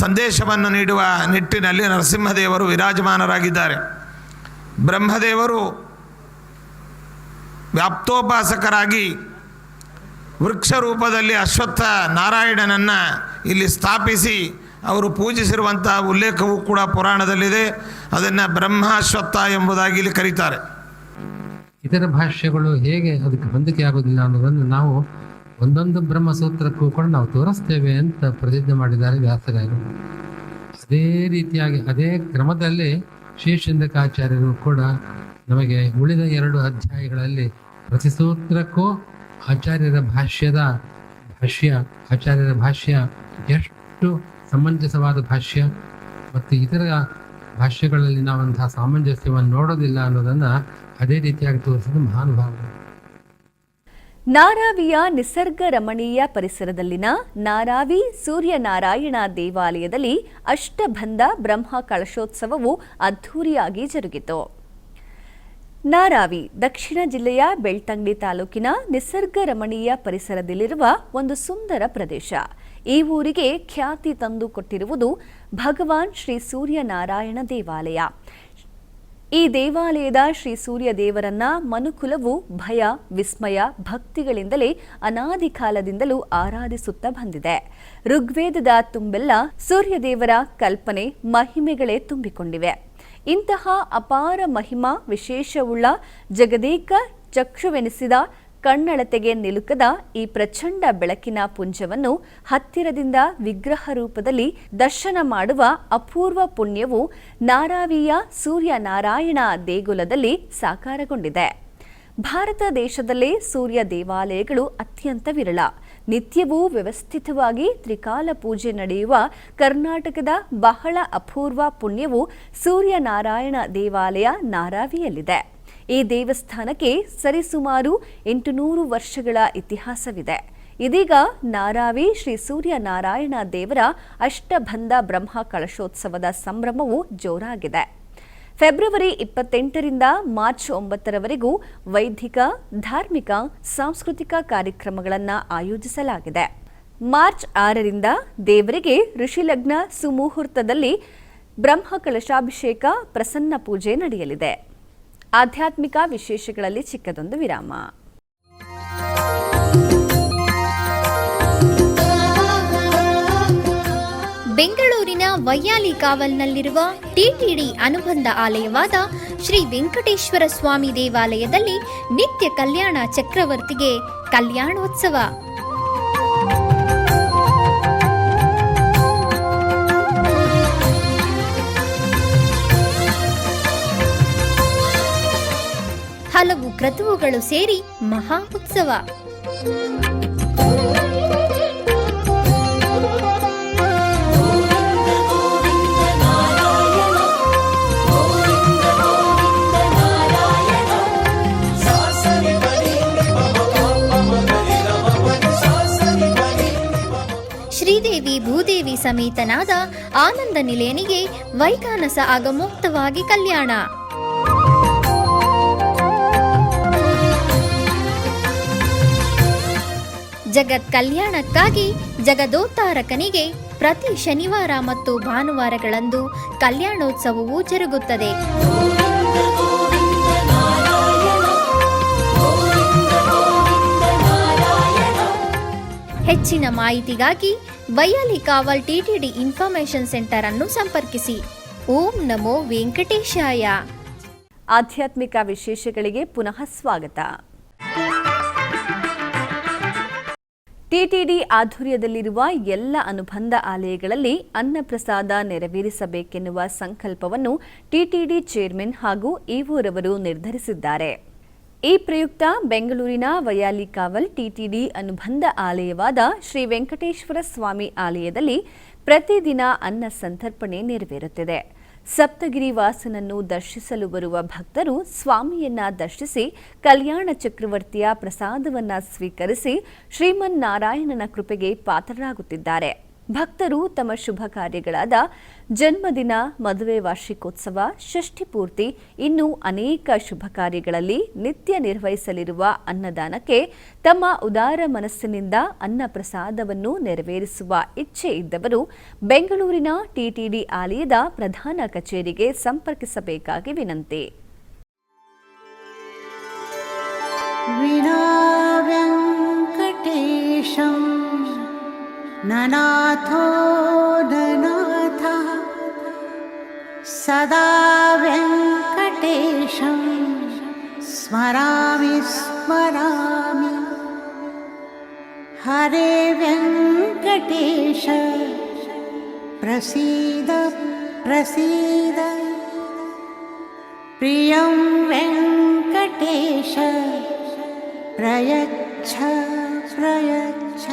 ಸಂದೇಶವನ್ನು ನೀಡುವ ನಿಟ್ಟಿನಲ್ಲಿ ನರಸಿಂಹದೇವರು ವಿರಾಜಮಾನರಾಗಿದ್ದಾರೆ. ಬ್ರಹ್ಮದೇವರು ವ್ಯಾಪ್ತೋಪಾಸಕರಾಗಿ ವೃಕ್ಷ ರೂಪದಲ್ಲಿ ಅಶ್ವತ್ಥ ನಾರಾಯಣನನ್ನು ಇಲ್ಲಿ ಸ್ಥಾಪಿಸಿ ಅವರು ಪೂಜಿಸಿರುವಂಥ ಉಲ್ಲೇಖವೂ ಕೂಡ ಪುರಾಣದಲ್ಲಿದೆ. ಅದನ್ನು ಬ್ರಹ್ಮಾಶ್ವತ್ಥ ಎಂಬುದಾಗಿ ಇಲ್ಲಿ ಕರೀತಾರೆ.
ಇತರ ಭಾಷ್ಯಗಳು ಹೇಗೆ ಅದಕ್ಕೆ ಹೊಂದಿಕೆ ಆಗೋದಿಲ್ಲ ಅನ್ನೋದನ್ನು ನಾವು ಒಂದೊಂದು ಬ್ರಹ್ಮಸೂತ್ರಕ್ಕೂ ಕೂಡ ನಾವು ತೋರಿಸ್ತೇವೆ ಅಂತ ಪ್ರತಿಜ್ಞೆ ಮಾಡಿದ್ದಾರೆ ವ್ಯಾಸರಾಯರು. ಅದೇ ರೀತಿಯಾಗಿ ಅದೇ ಕ್ರಮದಲ್ಲಿ ಶ್ರೀಶೃಂಗಕಾಚಾರ್ಯರು ಕೂಡ ನಮಗೆ ಉಳಿದ 2 ಅಧ್ಯಾಯಗಳಲ್ಲಿ ಪ್ರತಿ ಸೂತ್ರಕ್ಕೂ ಆಚಾರ್ಯರ ಭಾಷ್ಯ ಎಷ್ಟು ಸಮಂಜಸವಾದ ಭಾಷ್ಯ ಮತ್ತು ಇತರ ಭಾಷ್ಯಗಳಲ್ಲಿ ನಾವಂತಹ ಸಾಮಂಜಸ್ಯವನ್ನು ನೋಡೋದಿಲ್ಲ ಅನ್ನೋದನ್ನು ಅದೇ ರೀತಿಯಾಗಿ ತೋರಿಸಿದ ಮಹಾನುಭಾವರು.
ನಾರಾವಿಯ ನಿಸರ್ಗ ರಮಣೀಯ ಪರಿಸರದಲ್ಲಿನ ನಾರಾವಿ ಸೂರ್ಯನಾರಾಯಣ ದೇವಾಲಯದಲ್ಲಿ ಅಷ್ಟಬಂಧ ಬ್ರಹ್ಮ ಕಳಶೋತ್ಸವವು ಅದ್ಧೂರಿಯಾಗಿ ಜರುಗಿತು. ನಾರಾವಿ ದಕ್ಷಿಣ ಜಿಲ್ಲೆಯ ಬೆಳ್ತಂಗಡಿ ತಾಲೂಕಿನ ನಿಸರ್ಗ ರಮಣೀಯ ಪರಿಸರದಲ್ಲಿರುವ ಒಂದು ಸುಂದರ ಪ್ರದೇಶ. ಈ ಊರಿಗೆ ಖ್ಯಾತಿ ತಂದುಕೊಟ್ಟಿರುವುದು ಭಗವಾನ್ ಶ್ರೀ ಸೂರ್ಯನಾರಾಯಣ ದೇವಾಲಯ. ಈ ದೇವಾಲಯದ ಶ್ರೀ ಸೂರ್ಯ ದೇವರನ್ನ ಮನುಕುಲವು ಭಯ, ವಿಸ್ಮಯ, ಭಕ್ತಿಗಳಿಂದಲೇ ಅನಾದಿ ಕಾಲದಿಂದಲೂ ಆರಾಧಿಸುತ್ತಾ ಬಂದಿದೆ. ಋಗ್ವೇದದ ತುಂಬೆಲ್ಲ ಸೂರ್ಯದೇವರ ಕಲ್ಪನೆ, ಮಹಿಮೆಗಳೇ ತುಂಬಿಕೊಂಡಿವೆ. ಇಂತಹ ಅಪಾರ ಮಹಿಮಾ ವಿಶೇಷವುಳ್ಳ ಜಗದೇಕ ಚಕ್ಷುವೆನಿಸಿದ ಕಣ್ಣಳತೆಗೆ ನಿಲುಕದ ಈ ಪ್ರಚಂಡ ಬೆಳಕಿನ ಪುಂಜವನ್ನು ಹತ್ತಿರದಿಂದ ವಿಗ್ರಹ ರೂಪದಲ್ಲಿ ದರ್ಶನ ಮಾಡುವ ಅಪೂರ್ವ ಪುಣ್ಯವು ನಾರಾವಿಯ ಸೂರ್ಯನಾರಾಯಣ ದೇಗುಲದಲ್ಲಿ ಸಾಕಾರಗೊಂಡಿದೆ. ಭಾರತ ದೇಶದಲ್ಲೇ ಸೂರ್ಯ ದೇವಾಲಯಗಳು ಅತ್ಯಂತ ವಿರಳ. ನಿತ್ಯವೂ ವ್ಯವಸ್ಥಿತವಾಗಿ ತ್ರಿಕಾಲ ಪೂಜೆ ನಡೆಯುವ ಕರ್ನಾಟಕದ ಬಹಳ ಅಪೂರ್ವ ಪುಣ್ಯವು ಸೂರ್ಯನಾರಾಯಣ ದೇವಾಲಯ ನಾರಾವಿಯಲ್ಲಿದೆ. ಈ ದೇವಸ್ಥಾನಕ್ಕೆ ಸರಿಸುಮಾರು 800 ವರ್ಷಗಳ ಇತಿಹಾಸವಿದೆ. ಇದೀಗ ನಾರಾವಿ ಶ್ರೀ ಸೂರ್ಯನಾರಾಯಣ ದೇವರ ಅಷ್ಟಬಂಧ ಬ್ರಹ್ಮ ಕಳಶೋತ್ಸವದ ಸಂಭ್ರಮವು ಜೋರಾಗಿದೆ. ಫೆಬ್ರವರಿ 28ರಿಂದ ಮಾರ್ಚ್ 9ರವರೆಗೂ ವೈದಿಕ, ಧಾರ್ಮಿಕ, ಸಾಂಸ್ಕೃತಿಕ ಕಾರ್ಯಕ್ರಮಗಳನ್ನು ಆಯೋಜಿಸಲಾಗಿದೆ. ಮಾರ್ಚ್ 6ರಿಂದ ದೇವರಿಗೆ ಋಷಿಲಗ್ನ ಸುಮುಹೂರ್ತದಲ್ಲಿ ಬ್ರಹ್ಮ ಕಳಶಾಭಿಷೇಕ, ಪ್ರಸನ್ನ ಪೂಜೆ ನಡೆಯಲಿದೆ. ಆಧ್ಯಾತ್ಮಿಕ ವಿಶೇಷಗಳಲ್ಲಿ ಚಿಕ್ಕದೊಂದು ವಿರಾಮ.
ಬೆಂಗಳೂರಿನ ವೈಯಾಲಿ ಕಾವಲ್ನಲ್ಲಿರುವ ಟಿಟಿಡಿ ಅನುಬಂಧ ಆಲಯವಾದ ಶ್ರೀ ವೆಂಕಟೇಶ್ವರ ಸ್ವಾಮಿ ದೇವಾಲಯದಲ್ಲಿ ನಿತ್ಯ ಕಲ್ಯಾಣ ಚಕ್ರವರ್ತಿಗೆ ಕಲ್ಯಾಣೋತ್ಸವ. ಹಲವು ಕ್ರತುವುಗಳು ಸೇರಿ ಮಹಾ ಉತ್ಸವ. ಶ್ರೀದೇವಿ ಭೂದೇವಿ ಸಮೇತನಾದ ಆನಂದ ನಿಲಯನಿಗೆ ವೈಖಾನಸ ಆಗಮೋಕ್ತವಾಗಿ ಕಲ್ಯಾಣ. ಜಗತ್ ಕಲ್ಯಾಣಕ್ಕಾಗಿ ಜಗದೋತ್ತಾರಕನಿಗೆ ಪ್ರತಿ ಶನಿವಾರ ಮತ್ತು ಭಾನುವಾರಗಳಂದು ಕಲ್ಯಾಣೋತ್ಸವವು ಜರುಗುತ್ತದೆ. ಹೆಚ್ಚಿನ ಮಾಹಿತಿಗಾಗಿ ವೈಯಾಲಿ ಕಾವಲ್ ಟಿಟಿಡಿ ಇನ್ಫಾರ್ಮೇಶನ್ ಸೆಂಟರ್ ಅನ್ನು ಸಂಪರ್ಕಿಸಿ. ಓಂ ನಮೋ ವೆಂಕಟೇಶಾಯ.
ಆಧ್ಯಾತ್ಮಿಕ ವಿಶೇಷಗಳಿಗೆ ಪುನಃ ಸ್ವಾಗತ. ಟಿಟಿಡಿ ಆಧ್ವರ್ಯದಲ್ಲಿರುವ ಎಲ್ಲ ಅನುಬಂಧ ಆಲಯಗಳಲ್ಲಿ ಅನ್ನಪ್ರಸಾದ ನೆರವೇರಿಸಬೇಕೆನ್ನುವ ಸಂಕಲ್ಪವನ್ನು ಟಿಟಿಡಿ ಚೇರ್ಮನ್ ಹಾಗೂ ಇಒರವರು ನಿರ್ಧರಿಸಿದ್ದಾರೆ. ಈ ಪ್ರಯುಕ್ತ ಬೆಂಗಳೂರಿನ ವೈಯಾಲಿ ಕಾವಲ್ ಟಿಟಿಡಿ ಅನುಬಂಧ ಆಲಯವಾದ ಶ್ರೀ ವೆಂಕಟೇಶ್ವರ ಸ್ವಾಮಿ ಆಲಯದಲ್ಲಿ ಪ್ರತಿದಿನ ಅನ್ನ ಸಂತರ್ಪಣೆ ನೆರವೇರುತ್ತಿದೆ. ಸಪ್ತಗಿರಿ ವಾಸನನ್ನು ದರ್ಶಿಸಲು ಬರುವ ಭಕ್ತರು ಸ್ವಾಮಿಯನ್ನ ದರ್ಶಿಸಿ ಕಲ್ಯಾಣ ಚಕ್ರವರ್ತಿಯ ಪ್ರಸಾದವನ್ನ ಸ್ವೀಕರಿಸಿ ಶ್ರೀಮನ್ನಾರಾಯಣನ ಕೃಪೆಗೆ ಪಾತ್ರರಾಗುತ್ತಿದ್ದಾರೆ. ಭಕ್ತರು ತಮ್ಮ ಶುಭ ಕಾರ್ಯಗಳಾದ ಜನ್ಮದಿನ, ಮದುವೆ ವಾರ್ಷಿಕೋತ್ಸವ, ಷಷ್ಠಿ ಪೂರ್ತಿ, ಇನ್ನೂ ಅನೇಕ ಶುಭ ಕಾರ್ಯಗಳಲ್ಲಿ ನಿತ್ಯ ನಿರ್ವಹಿಸಲಿರುವ ಅನ್ನದಾನಕ್ಕೆ ತಮ್ಮ ಉದಾರ ಮನಸ್ಸಿನಿಂದ ಅನ್ನ ಪ್ರಸಾದವನ್ನು ನೆರವೇರಿಸುವ ಇಚ್ಛೆ ಇದ್ದವರು ಬೆಂಗಳೂರಿನ ಟಿಟಿಡಿ ಆಲಯದ ಪ್ರಧಾನ ಕಚೇರಿಗೆ ಸಂಪರ್ಕಿಸಬೇಕಾಗಿ ವಿನಂತಿ.
ननाथो ननाथः सदा वेङ्कटेशं स्मरामि स्मरामि. हरे वेङ्कटेश प्रसीद प्रसीद. प्रियं वेङ्कटेश प्रयच्छ प्रयच्छ.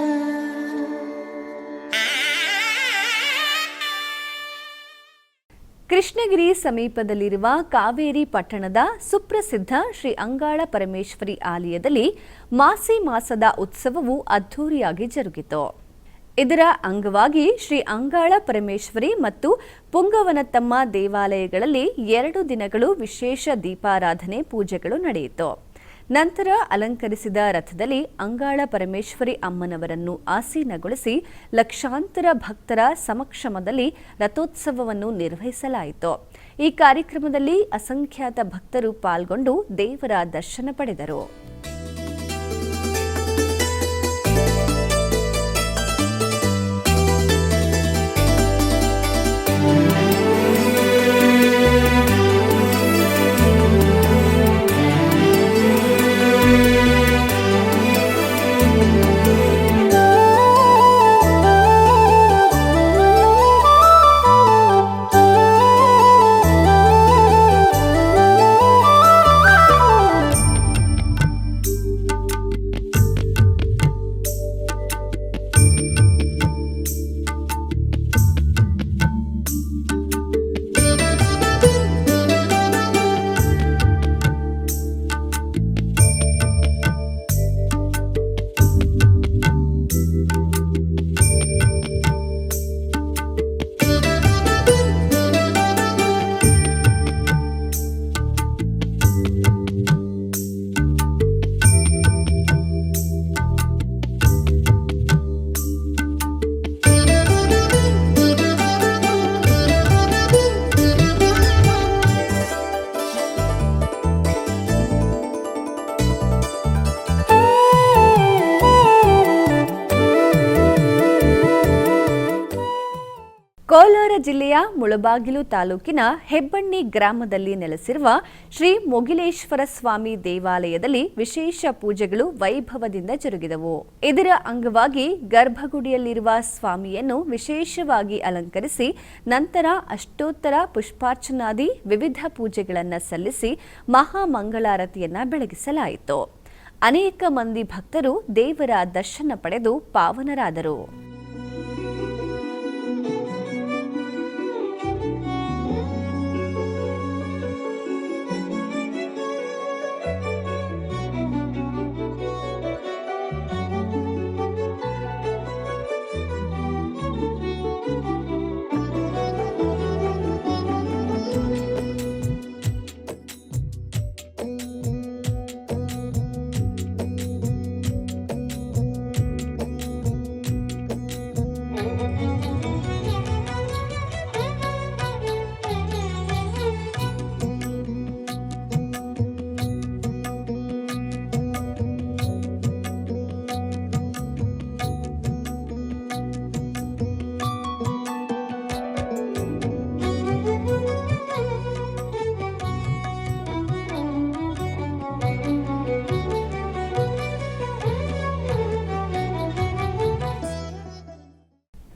ಕೃಷ್ಣಗಿರಿ ಸಮೀಪದಲ್ಲಿರುವ ಕಾವೇರಿ ಪಟ್ಟಣದ ಸುಪ್ರಸಿದ್ಧ ಶ್ರೀ ಅಂಗಾಳ ಪರಮೇಶ್ವರಿ ಆಲಯದಲ್ಲಿ ಮಾಸಿ ಮಾಸದ ಉತ್ಸವವು ಅದ್ಧೂರಿಯಾಗಿ ಜರುಗಿತು. ಇದರ ಅಂಗವಾಗಿ ಶ್ರೀ ಅಂಗಾಳ ಪರಮೇಶ್ವರಿ ಮತ್ತು ಪುಂಗವನತ್ತಮ್ಮ ದೇವಾಲಯಗಳಲ್ಲಿ 2 ದಿನಗಳು ವಿಶೇಷ ದೀಪಾರಾಧನೆ ಪೂಜೆಗಳು ನಡೆಯಿತು. ನಂತರ ಅಲಂಕರಿಸಿದ ರಥದಲ್ಲಿ ಅಂಗಾಳ ಪರಮೇಶ್ವರಿ ಅಮ್ಮನವರನ್ನು ಆಸೀನಗೊಳಿಸಿ ಲಕ್ಷಾಂತರ ಭಕ್ತರ ಸಮಕ್ಷಮದಲ್ಲಿ ರಥೋತ್ಸವವನ್ನು ನಿರ್ವಹಿಸಲಾಯಿತು. ಈ ಕಾರ್ಯಕ್ರಮದಲ್ಲಿ ಅಸಂಖ್ಯಾತ ಭಕ್ತರು ಪಾಲ್ಗೊಂಡು ದೇವರ ದರ್ಶನ ಪಡೆದರು. ಜಿಲ್ಲೆಯ ಮುಳಬಾಗಿಲು ತಾಲೂಕಿನ ಹೆಬ್ಬಣ್ಣಿ ಗ್ರಾಮದಲ್ಲಿ ನೆಲೆಸಿರುವ ಶ್ರೀ ಮೊಗಿಲೇಶ್ವರ ಸ್ವಾಮಿ ದೇವಾಲಯದಲ್ಲಿ ವಿಶೇಷ ಪೂಜೆಗಳು ವೈಭವದಿಂದ ಜರುಗಿದವು. ಇದರ ಅಂಗವಾಗಿ ಗರ್ಭಗುಡಿಯಲ್ಲಿರುವ ಸ್ವಾಮಿಯನ್ನು ವಿಶೇಷವಾಗಿ ಅಲಂಕರಿಸಿ ನಂತರ ಅಷ್ಟೋತ್ತರ ಪುಷ್ಪಾರ್ಚನಾದಿ ವಿವಿಧ ಪೂಜೆಗಳನ್ನು ಸಲ್ಲಿಸಿ ಮಹಾಮಂಗಳಾರತಿಯನ್ನ ಬೆಳಗಿಸಲಾಯಿತು. ಅನೇಕ ಮಂದಿ ಭಕ್ತರು ದೇವರ ದರ್ಶನ ಪಡೆದು ಪಾವನರಾದರು.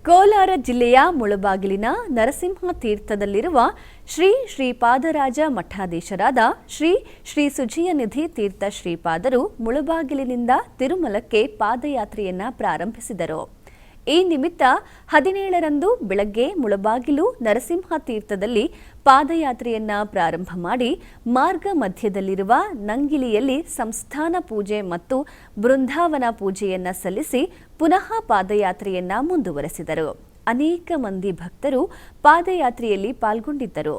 ಕೋಲಾರ ಜಿಲ್ಲೆಯ ಮುಳಬಾಗಿಲಿನ ನರಸಿಂಹ ತೀರ್ಥದಲ್ಲಿರುವ ಶ್ರೀ ಶ್ರೀಪಾದರಾಜ ಮಠಾಧೀಶರಾದ ಶ್ರೀ ಶ್ರೀ ಸುಜಯನಿಧಿ ತೀರ್ಥ ಶ್ರೀಪಾದರು ಮುಳಬಾಗಿಲಿನಿಂದ ತಿರುಮಲಕ್ಕೆ ಪಾದಯಾತ್ರೆಯನ್ನ ಪ್ರಾರಂಭಿಸಿದರು. ಈ ನಿಮಿತ್ತ 17ರಂದು ಬೆಳಗ್ಗೆ ಮುಳಬಾಗಿಲು ನರಸಿಂಹ ತೀರ್ಥದಲ್ಲಿ ಪಾದಯಾತ್ರೆಯನ್ನ ಪ್ರಾರಂಭ ಮಾಡಿ ಮಾರ್ಗ ಮಧ್ಯದಲ್ಲಿರುವ ನಂಗಿಲಿಯಲ್ಲಿ ಸಂಸ್ಥಾನ ಪೂಜೆ ಮತ್ತು ಬೃಂದಾವನ ಪೂಜೆಯನ್ನ ಸಲ್ಲಿಸಿ ಪುನಃ ಪಾದಯಾತ್ರೆಯನ್ನ ಮುಂದುವರೆಸಿದರು. ಅನೇಕ ಮಂದಿ ಭಕ್ತರು ಪಾದಯಾತ್ರೆಯಲ್ಲಿ ಪಾಲ್ಗೊಂಡಿದ್ದರು.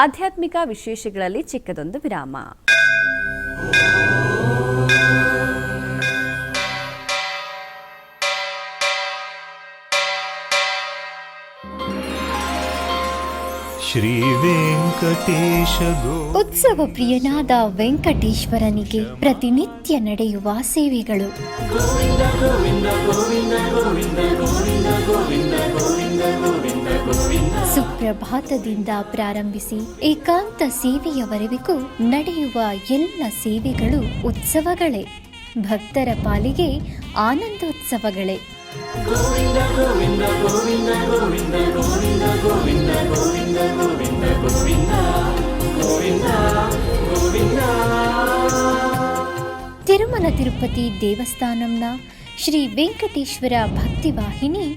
ಆಧ್ಯಾತ್ಮಿಕ ವಿಶೇಷಗಳಲ್ಲಿ ಚಿಕ್ಕದೊಂದು ವಿರಾಮ.
ಶ್ರೀ ವೆಂಕಟೇಶ
ಉತ್ಸವ ಪ್ರಿಯನಾದ ವೆಂಕಟೇಶ್ವರನಿಗೆ ಪ್ರತಿನಿತ್ಯ ನಡೆಯುವ ಸೇವೆಗಳು. ಸುಪ್ರಭಾತದಿಂದ ಪ್ರಾರಂಭಿಸಿ ಏಕಾಂತ ಸೇವೆಯವರೆಗೂ ನಡೆಯುವ ಎಲ್ಲ ಸೇವೆಗಳು ಉತ್ಸವಗಳೇ. ಭಕ್ತರ ಪಾಲಿಗೆ ಆನಂದೋತ್ಸವಗಳೇ. ತಿರುಮಲ ತಿರುಪತಿ ದೇವಸ್ಥಾನಂನ ಶ್ರೀ ವೆಂಕಟೇಶ್ವರ ಭಕ್ತಿವಾಹಿನಿ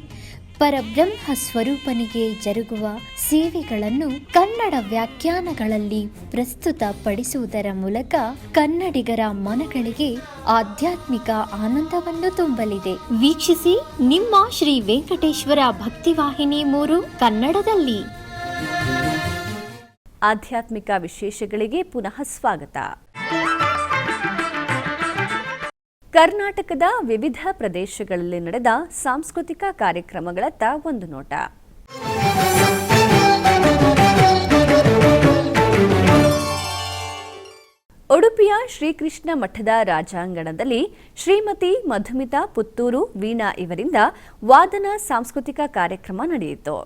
ಪರಬ್ರಹ್ಮ ಸ್ವರೂಪನಿಗೆ ಜರುಗುವ ಸೇವೆಗಳನ್ನು ಕನ್ನಡ ವ್ಯಾಖ್ಯಾನಗಳಲ್ಲಿ ಪ್ರಸ್ತುತಪಡಿಸುವುದರ ಮೂಲಕ ಕನ್ನಡಿಗರ ಮನಗಳಿಗೆ ಆಧ್ಯಾತ್ಮಿಕ ಆನಂದವನ್ನು ತುಂಬಲಿದೆ. ವೀಕ್ಷಿಸಿ ನಿಮ್ಮ ಶ್ರೀ ವೆಂಕಟೇಶ್ವರ ಭಕ್ತಿವಾಹಿನಿ 3 ಕನ್ನಡದಲ್ಲಿ.
ಆಧ್ಯಾತ್ಮಿಕ ವಿಶೇಷಗಳಿಗೆ ಪುನಃ ಸ್ವಾಗತ. ಕರ್ನಾಟಕದ ವಿವಿಧ ಪ್ರದೇಶಗಳಲ್ಲಿ ನಡೆದ ಸಾಂಸ್ಕೃತಿಕ ಕಾರ್ಯಕ್ರಮಗಳತ್ತ ಒಂದು ನೋಟ. ಉಡುಪಿಯ ಶ್ರೀಕೃಷ್ಣ ಮಠದ ರಾಜಾಂಗಣದಲ್ಲಿ ಶ್ರೀಮತಿ ಮಧುಮಿತಾ ಪುತ್ತೂರು ವೀಣಾ ಇವರಿಂದ ವಾದನ ಸಾಂಸ್ಕೃತಿಕ ಕಾರ್ಯಕ್ರಮ ನಡೆಯಿತು.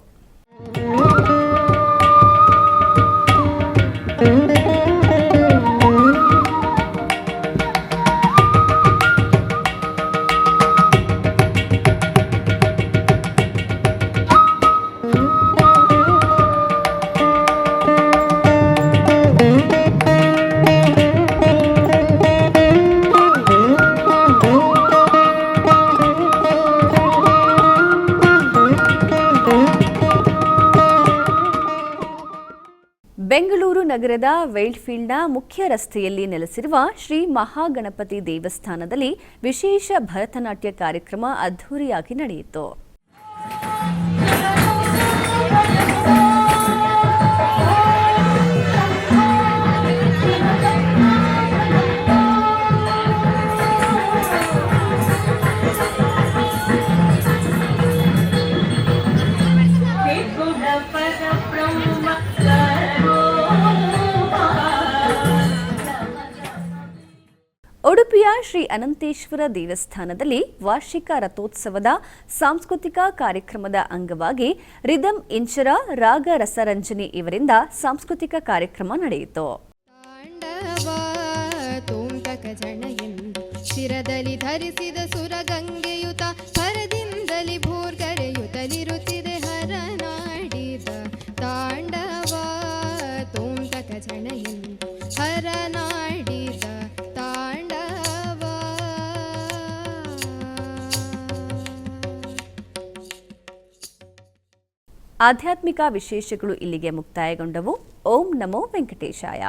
ಬೆಂಗಳೂರು ನಗರದ ವೈಲ್ಡ್ಫೀಲ್ಡ್ನ ಮುಖ್ಯ ರಸ್ತೆಯಲ್ಲಿ ನೆಲೆಸಿರುವ ಶ್ರೀ ಮಹಾಗಣಪತಿ ದೇವಸ್ಥಾನದಲ್ಲಿ ವಿಶೇಷ ಭರತನಾಟ್ಯ ಕಾರ್ಯಕ್ರಮ ಅದ್ಧೂರಿಯಾಗಿ ನಡೆಯಿತು. ಉಡುಪಿಯ ಶ್ರೀ ಅನಂತೇಶ್ವರ ದೇವಸ್ಥಾನದಲ್ಲಿ ವಾರ್ಷಿಕ ರಥೋತ್ಸವದ ಸಾಂಸ್ಕೃತಿಕ ಕಾರ್ಯಕ್ರಮದ ಅಂಗವಾಗಿ ರಿದಮ್ ಇಂಚರ ರಾಗ ರಸರಂಜನಿ ಇವರಿಂದ ಸಾಂಸ್ಕೃತಿಕ ಕಾರ್ಯಕ್ರಮ ನಡೆಯಿತು.
ಶಿರದಲ್ಲಿ ಧರಿಸಿದ ಸುರಗಂಗೆಯುತ ಹರದಿಂದಲಿ ಭೋರ್ಗರೆಯುತ್ತಲಿರುತ್ತಿದೆ ಹರನಾಡಿದ ತಾಂಡವ ತೋಂತಕ ಜಣೆಯೆಂದು ಹರನಾಡಿದ ತಾಂಡವ.
ಆಧ್ಯಾತ್ಮಿಕ ವಿಶೇಷಗಳು ಇಲ್ಲಿಗೆ ಮುಕ್ತಾಯಗೊಂಡವು. ಓಂ ನಮೋ ವೆಂಕಟೇಶಾಯ.